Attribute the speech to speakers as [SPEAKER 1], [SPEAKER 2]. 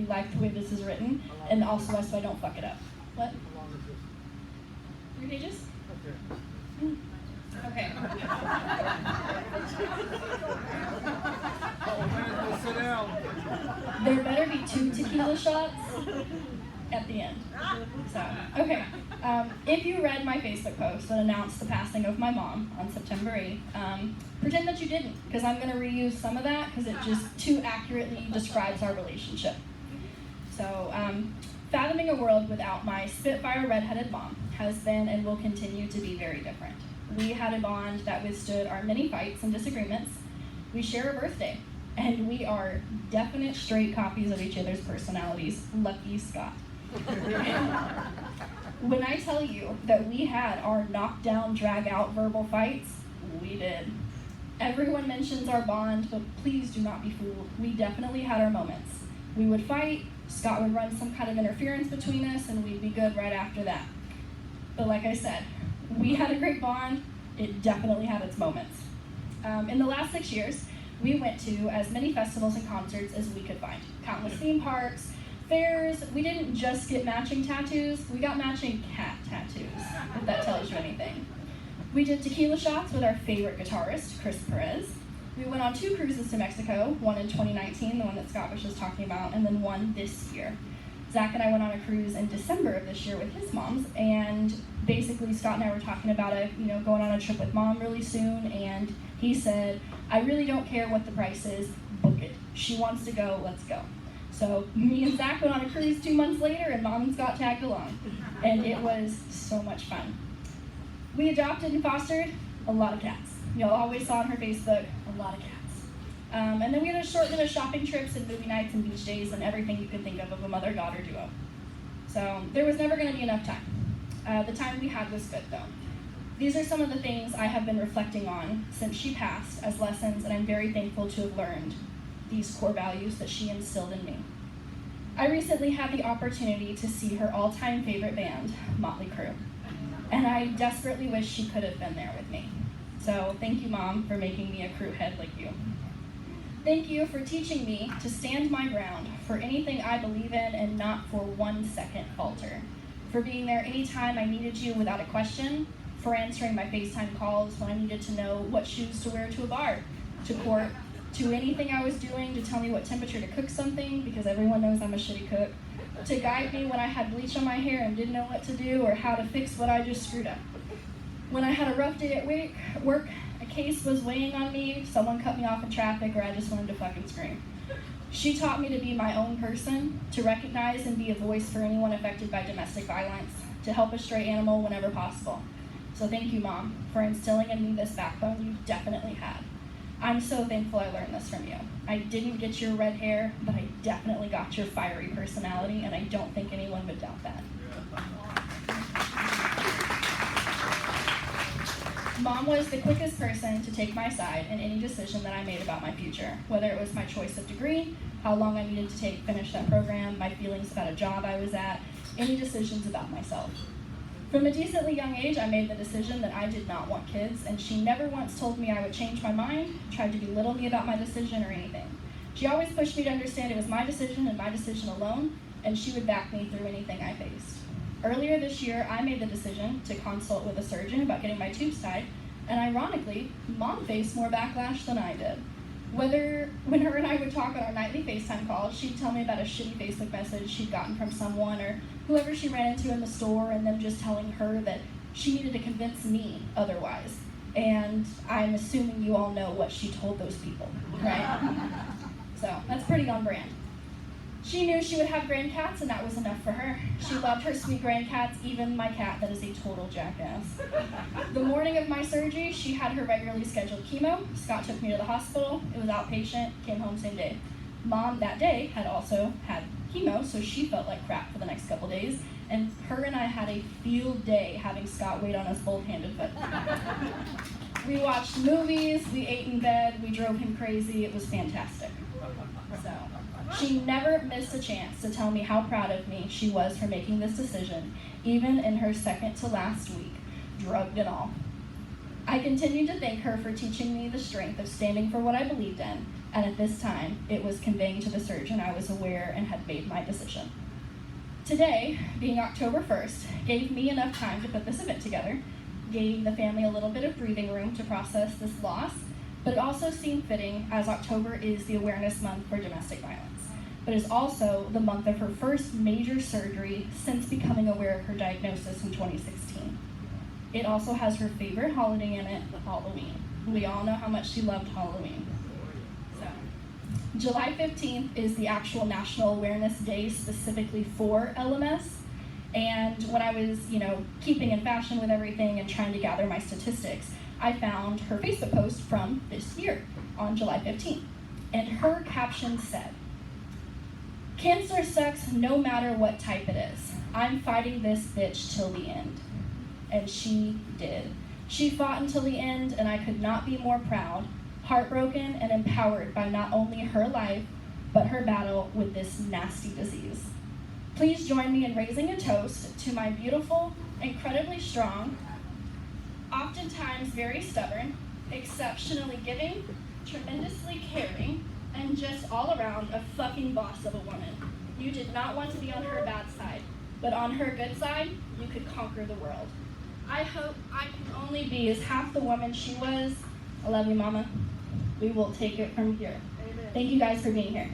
[SPEAKER 1] like the way this is written, and also so I don't fuck it up. What? 3 pages? Okay. There better be 2 tequila shots at the end. So, okay. If you read my Facebook post that announced the passing of my mom on September 8th, pretend that you didn't, because I'm going to reuse some of that because it just too accurately describes our relationship. So, fathoming a world without my Spitfire redheaded mom has been and will continue to be very different. We had a bond that withstood our many fights and disagreements. We share a birthday, and we are definite straight copies of each other's personalities. Lucky Scott. When I tell you that we had our knockdown, drag-out verbal fights, we did. Everyone mentions our bond, but please do not be fooled. We definitely had our moments. We would fight, Scott would run some kind of interference between us, and we'd be good right after that. But like I said, we had a great bond. It definitely had its moments. In the last 6 years, we went to as many festivals and concerts as we could find. Countless theme parks, fairs. We didn't just get matching tattoos, we got matching cat tattoos, if that tells you anything. We did tequila shots with our favorite guitarist, Chris Perez. We went on 2 cruises to Mexico, one in 2019, the one that Scott was just talking about, and then one this year. Zach and I went on a cruise in December of this year with his moms, and basically Scott and I were talking about going on a trip with mom really soon, and he said, I really don't care what the price is, book it. She wants to go, let's go. So me and Zach went on a cruise 2 months later, and mom and Scott tagged along, and it was so much fun. We adopted and fostered a lot of cats. You'll always saw on her Facebook, a lot of cats. And then we had a short bit of shopping trips and movie nights and beach days and everything you could think of a mother-daughter duo. So there was never going to be enough time. The time we had was good, though. These are some of the things I have been reflecting on since she passed as lessons, and I'm very thankful to have learned these core values that she instilled in me. I recently had the opportunity to see her all-time favorite band, Motley Crue, and I desperately wish she could have been there with me. So thank you, Mom, for making me a crew head like you. Thank you for teaching me to stand my ground for anything I believe in and not for 1 second falter. For being there anytime I needed you without a question. For answering my FaceTime calls when I needed to know what shoes to wear to a bar, to court, to anything I was doing to tell me what temperature to cook something, because everyone knows I'm a shitty cook. To guide me when I had bleach on my hair and didn't know what to do or how to fix what I just screwed up. When I had a rough day at work, a case was weighing on me, someone cut me off in traffic, or I just wanted to fucking scream. She taught me to be my own person, to recognize and be a voice for anyone affected by domestic violence, to help a stray animal whenever possible. So thank you, Mom, for instilling in me this backbone you definitely had. I'm so thankful I learned this from you. I didn't get your red hair, but I definitely got your fiery personality, and I don't think anyone would doubt that. Mom was the quickest person to take my side in any decision that I made about my future, whether it was my choice of degree, how long I needed to finish that program, my feelings about a job I was at, any decisions about myself. From a decently young age, I made the decision that I did not want kids, and she never once told me I would change my mind, tried to belittle me about my decision or anything. She always pushed me to understand it was my decision and my decision alone, and she would back me through anything I faced. Earlier this year, I made the decision to consult with a surgeon about getting my tubes tied, and ironically, Mom faced more backlash than I did. When her and I would talk on our nightly FaceTime calls, she'd tell me about a shitty Facebook message she'd gotten from someone or whoever she ran into in the store, and them just telling her that she needed to convince me otherwise. And I'm assuming you all know what she told those people, right? So that's pretty on brand. She knew she would have grandcats, and that was enough for her. She loved her sweet grandcats, even my cat that is a total jackass. The morning of my surgery, she had her regularly scheduled chemo. Scott took me to the hospital. It was outpatient, came home same day. Mom that day had also had chemo, so she felt like crap for the next couple days, and her and I had a field day having Scott wait on us both-handed foot. We watched movies, we ate in bed, we drove him crazy. It was fantastic. So she never missed a chance to tell me how proud of me she was for making this decision, even in her second to last week, drugged and all. I continue to thank her for teaching me the strength of standing for what I believed in, and at this time, it was conveying to the surgeon I was aware and had made my decision. Today, being October 1st, gave me enough time to put this event together, gave the family a little bit of breathing room to process this loss, but it also seemed fitting as October is the awareness month for domestic violence, but is also the month of her first major surgery since becoming aware of her diagnosis in 2016. It also has her favorite holiday in it, Halloween. We all know how much she loved Halloween. So, July 15th is the actual National Awareness Day specifically for LMS. And when I was, keeping in fashion with everything and trying to gather my statistics, I found her Facebook post from this year on July 15th. And her caption said, "Cancer sucks no matter what type it is. I'm fighting this bitch till the end." And she did. She fought until the end, and I could not be more proud, heartbroken, and empowered by not only her life, but her battle with this nasty disease. Please join me in raising a toast to my beautiful, incredibly strong, oftentimes very stubborn, exceptionally giving, tremendously caring, and just all around a fucking boss of a woman. You did not want to be on her bad side, but on her good side, you could conquer the world. I hope I can only be as half the woman she was. I love you, Mama. We will take it from here. Amen. Thank you guys for being here.